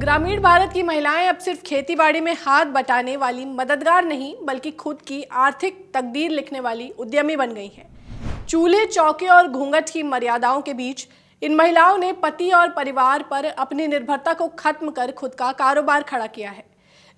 ग्रामीण भारत की महिलाएं अब सिर्फ खेतीबाड़ी में हाथ बटाने वाली मददगार नहीं, बल्कि खुद की आर्थिक तकदीर लिखने वाली उद्यमी बन गई हैं। चूल्हे चौके और घूंघट की मर्यादाओं के बीच इन महिलाओं ने पति और परिवार पर अपनी निर्भरता को खत्म कर खुद का कारोबार खड़ा किया है।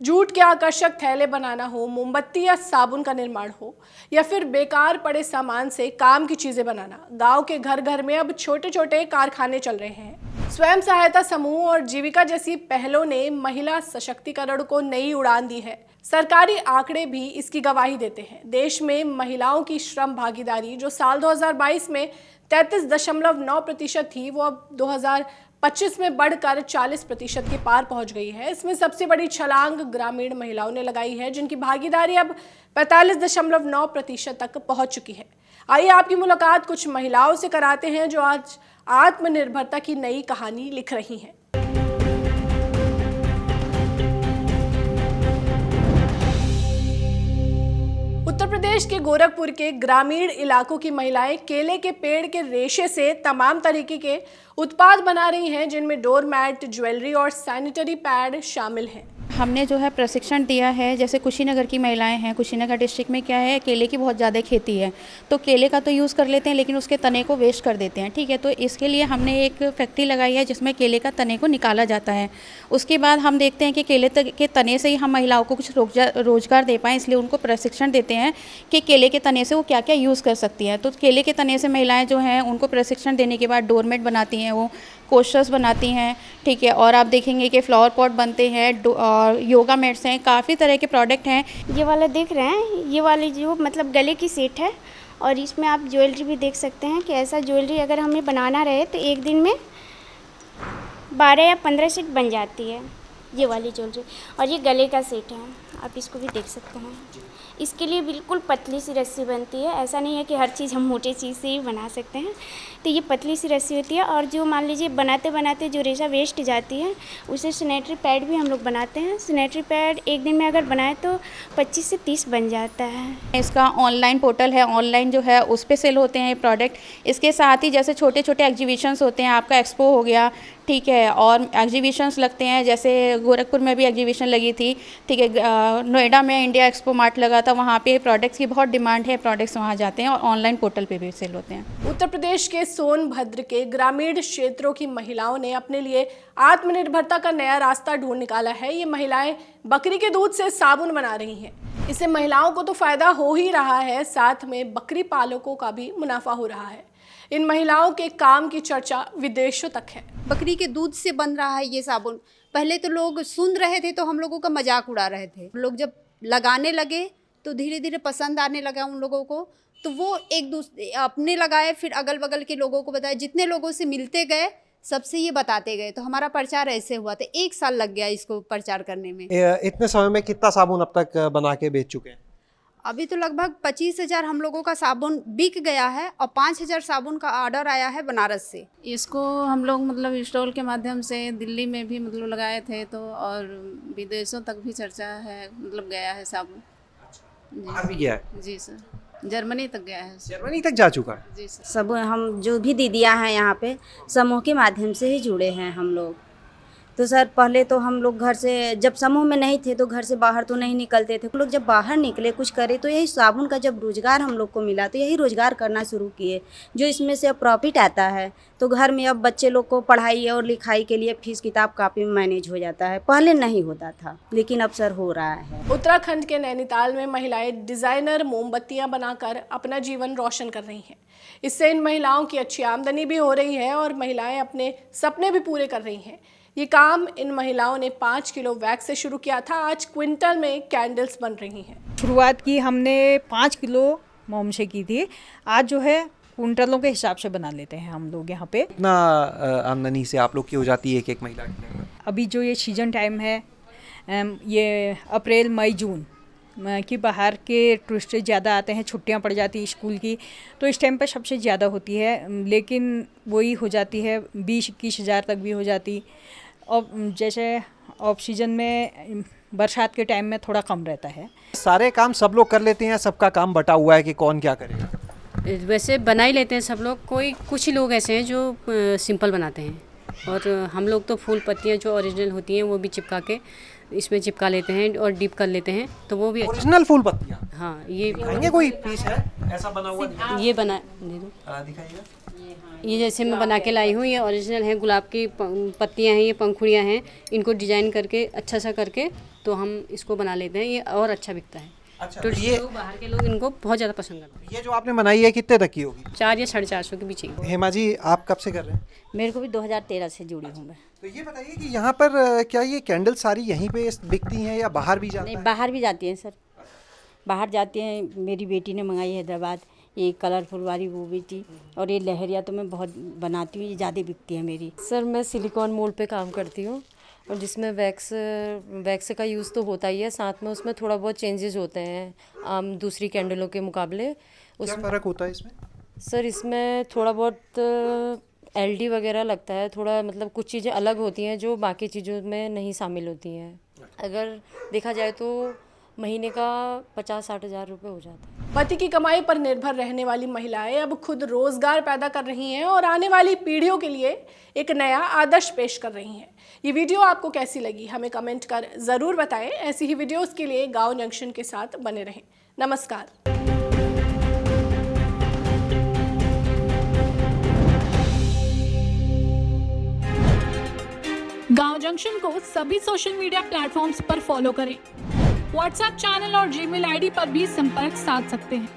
जूट के आकर्षक थैले बनाना हो, मोमबत्ती या साबुन का निर्माण हो, या फिर बेकार पड़े सामान से काम की चीजें बनाना, गांव के घर घर में अब छोटे छोटे कारखाने चल रहे हैं। स्वयं सहायता समूह और जीविका जैसी पहलों ने महिला सशक्तिकरण को नई उड़ान दी है। सरकारी आंकड़े भी इसकी गवाही देते हैं। देश में महिलाओं की श्रम भागीदारी जो साल 2022 में 33.9% थी, वो अब 2025 में बढ़कर 40% के पार पहुंच गई है। इसमें सबसे बड़ी छलांग ग्रामीण महिलाओं ने लगाई है, जिनकी भागीदारी अब 45.9% तक पहुंच चुकी है। आइए आपकी मुलाकात कुछ महिलाओं से कराते हैं जो आज आत्मनिर्भरता की नई कहानी लिख रही हैं। उत्तर प्रदेश के गोरखपुर के ग्रामीण इलाकों की महिलाएं केले के पेड़ के रेशे से तमाम तरीके के उत्पाद बना रही हैं, जिनमें डोरमैट, ज्वेलरी और सैनिटरी पैड शामिल हैं। हमने जो है प्रशिक्षण दिया है। जैसे कुशीनगर की महिलाएं हैं, कुशीनगर डिस्ट्रिक्ट में क्या है, केले की बहुत ज़्यादा खेती है, तो केले का तो यूज़ कर लेते हैं लेकिन उसके तने को वेस्ट कर देते हैं। ठीक है, तो इसके लिए हमने एक फैक्ट्री लगाई है जिसमें केले का तने को निकाला जाता है। उसके बाद हम देखते हैं कि केले के तने से ही हम महिलाओं को कुछ रोजगार दे पाएँ, इसलिए उनको प्रशिक्षण देते हैं कि केले के तने से वो क्या क्या यूज़ कर सकती हैं। तो केले के तने से महिलाएँ जो हैं उनको प्रशिक्षण देने के बाद डोरमेट बनाती हैं, वो कोस्टर्स बनाती हैं। ठीक है, और आप देखेंगे कि फ्लावर पॉट बनते हैं और योगा मैट्स हैं, काफ़ी तरह के प्रोडक्ट हैं। ये वाला देख रहे हैं, ये वाली जो मतलब गले की सेट है, और इसमें आप ज्वेलरी भी देख सकते हैं कि ऐसा ज्वेलरी अगर हमें बनाना रहे तो एक दिन में 12 या 15 सेट बन जाती है ये वाली ज्वेलरी। और ये गले का सेट है, आप इसको भी देख सकते हैं। इसके लिए बिल्कुल पतली सी रस्सी बनती है, ऐसा नहीं है कि हर चीज़ हम मोटे चीज़ से ही बना सकते हैं। तो ये पतली सी रस्सी होती है, और जो मान लीजिए बनाते बनाते जो रेशा वेस्ट जाती है उसे सैनिटरी पैड भी हम लोग बनाते हैं। सैनिटरी पैड एक दिन में अगर बनाए तो 25 से 30 बन जाता है। इसका ऑनलाइन पोर्टल है, ऑनलाइन जो है उस पर सेल होते हैं ये प्रोडक्ट। इसके साथ ही जैसे छोटे छोटे एग्जीबिशंस होते हैं, आपका एक्सपो हो गया, ठीक है, और एग्जीबिशंस लगते हैं, जैसे गोरखपुर में भी एग्जीबिशन लगी थी, ठीक है, नोएडा में इंडिया एक्सपो मार्ट लगा था, वहाँ पे प्रोडक्ट्स की बहुत डिमांड है, प्रोडक्ट्स वहाँ जाते हैं और ऑनलाइन पोर्टल पे भी सेल होते हैं। उत्तर प्रदेश के सोनभद्र के ग्रामीण क्षेत्रों की महिलाओं ने अपने लिए आत्मनिर्भरता का नया रास्ता ढूंढ निकाला है। ये महिलाएं बकरी के दूध से साबुन बना रही हैं। इससे महिलाओं को तो फायदा हो ही रहा है, साथ में बकरी पालकों का भी मुनाफा हो रहा है। इन महिलाओं के काम की चर्चा विदेशों तक है। बकरी के दूध से बन रहा है ये साबुन। पहले तो लोग सुन रहे थे तो हम लोगों का मजाक उड़ा रहे थे। लोग जब लगाने लगे तो धीरे धीरे पसंद आने लगा उन लोगों को, तो वो एक दूसरे अपने लगाए, फिर अगल बगल के लोगों को बताए। जितने लोगों से मिलते गए सबसे ये बताते गए, तो हमारा प्रचार ऐसे हुआ था। 1 साल लग गया इसको प्रचार करने में। इतने समय में कितना साबुन अब तक बना के बेच चुके हैं? अभी तो लगभग 25,000 हम लोगों का साबुन बिक गया है, और 5,000 साबुन का ऑर्डर आया है बनारस से। इसको हम लोग मतलब स्टॉल के माध्यम से दिल्ली में भी मतलब लगाए थे, तो और विदेशों तक भी चर्चा है, मतलब गया है साबुन। बाहर भी गया है? जी सर, जर्मनी तक गया है। जर्मनी तक जा चुका है? जी सर। सब हम जो भी दीदियाँ हैं यहाँ पे समूह के माध्यम से ही जुड़े हैं हम लोग। तो सर पहले तो हम लोग घर से जब समूह में नहीं थे तो घर से बाहर तो नहीं निकलते थे। हम लोग जब बाहर निकले कुछ करे तो यही साबुन का जब रोज़गार हम लोग को मिला तो यही रोज़गार करना शुरू किए, जो इसमें से अब प्रॉफिट आता है। तो घर में अब बच्चे लोग को पढ़ाई और लिखाई के लिए फीस किताब काफ़ी मैनेज हो जाता है। पहले नहीं होता था, लेकिन अब सर हो रहा है। उत्तराखंड के नैनीताल में महिलाएं डिजाइनर मोमबत्तियां बनाकर अपना जीवन रोशन कर रही हैं। इससे इन महिलाओं की अच्छी आमदनी भी हो रही है और महिलाएं अपने सपने भी पूरे कर रही हैं। ये काम इन महिलाओं ने 5 किलो वैक्स से शुरू किया था। आज क्विंटल में कैंडल्स बन रही हैं। शुरुआत की हमने 5 किलो मोम से की थी, आज जो है क्विंटलों के हिसाब से बना लेते हैं हम लोग यहाँ पे। कितना आमदनी से आप लोग की हो जाती है एक महिला की? अभी जो ये सीजन टाइम है, ये अप्रैल मई जून कि बाहर के टूरिस्ट ज़्यादा आते हैं, छुट्टियां पड़ जाती हैं स्कूल की, तो इस टाइम पर सबसे ज़्यादा होती है, लेकिन वही हो जाती है 20-21 हज़ार तक भी हो जाती। और जैसे ऑफ सीजन में बरसात के टाइम में थोड़ा कम रहता है। सारे काम सब लोग कर लेते हैं, सबका काम बटा हुआ है कि कौन क्या करेगा? वैसे बना ही लेते हैं सब लोग, कोई कुछ ही लोग ऐसे हैं जो सिंपल बनाते हैं। और हम लोग तो फूल पत्तियाँ जो ओरिजिनल होती हैं वो भी चिपका के इसमें चिपका लेते हैं और डिप कर लेते हैं, तो वो भी अच्छा। ओरिजिनल फूल पत्तियाँ? हाँ, ये दिखाएंगे कोई पीस है ऐसा बना हुआ? ये बना दे दो, दिखाइएगा। ये जैसे मैं बना के लाई हूँ, ये ओरिजिनल है, गुलाब की पत्तियाँ हैं, ये पंखुड़ियाँ हैं, इनको डिजाइन करके अच्छा सा करके तो हम इसको बना लेते हैं, ये और अच्छा बिकता है। अच्छा, तो ये लोग बाहर के लोग इनको बहुत ज़्यादा पसंद करते हैं। ये जो आपने बनाई है कितने तक की होगी? 4 या 450 के बीच ही। हेमा जी, आप कब से कर रहे हैं? मेरे को भी 2013 से जुड़ी हूँ मैं। तो ये बताइए कि यहाँ पर क्या ये कैंडल सारी यहीं पे बिकती हैं या बाहर भी जाती नहीं, हैं? बाहर भी जाती हैं सर, बाहर जाती हैं। मेरी बेटी ने मंगाई हैदराबाद, ये कलरफुल वाली वो भी थी, और ये लहरिया तो मैं बहुत बनाती हूँ, ये ज़्यादा बिकती है मेरी। सर मैं सिलिकॉन मोल्ड पे काम करती हूँ, और जिसमें वैक्स का यूज़ तो होता ही है, साथ में उसमें थोड़ा बहुत चेंजेस होते हैं आम दूसरी कैंडलों के मुकाबले। क्या फ़र्क होता है इसमें? सर इसमें थोड़ा बहुत एलडी वगैरह लगता है, थोड़ा मतलब कुछ चीज़ें अलग होती हैं जो बाकी चीज़ों में नहीं शामिल होती हैं। अगर देखा जाए तो महीने का 50-60 हज़ार रुपये हो जाता है। पति की कमाई पर निर्भर रहने वाली महिलाएं अब खुद रोजगार पैदा कर रही हैं और आने वाली पीढ़ियों के लिए एक नया आदर्श पेश कर रही हैं। ये वीडियो आपको कैसी लगी हमें कमेंट कर ज़रूर बताएं। ऐसी ही वीडियोस के लिए गांव जंक्शन के साथ बने रहें। नमस्कार। गांव जंक्शन को सभी सोशल मीडिया प्लेटफॉर्म्स पर फॉलो करें। व्हाट्सएप चैनल और जीमेल आईडी पर भी संपर्क साध सकते हैं।